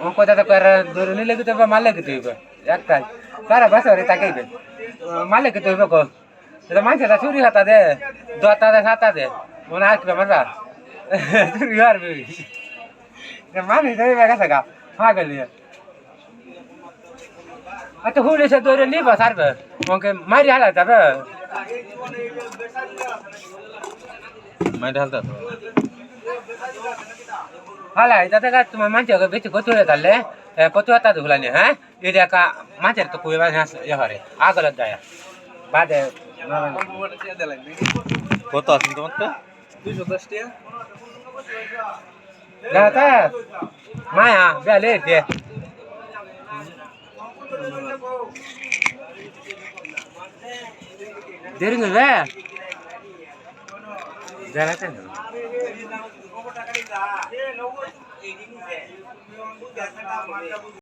ও কোথাতে করে ধরে নিলে কি তবে মারলে কি তুইবে একটাই কারা বছরে তাকাইবে মারলে কি তুইবে কো এটা মানুষটা চুরি হাতা দে দতা দে সাতা দে মনে আর কি মারবা চুরি হারবি মানুষ ধরে গেছে গা পাগল নিয়ে আচ্ছা হুলে সে ধরে নিবা সারবে ওকে মারি হালা যাবে মাইরে হালতা তো হালা এটা দেখা তোমার মানুষকে বেশি কত হয়ে তাহলে কত হাতা ধুলানি হ্যাঁ এটা কা মানুষের তো কুইবা না ইয়ে হরে আগলত যায় বাদে কত আছেন তোমার তো 210 টাকা দাদা মায়া বেলে দে দেরি হবে যারা কেন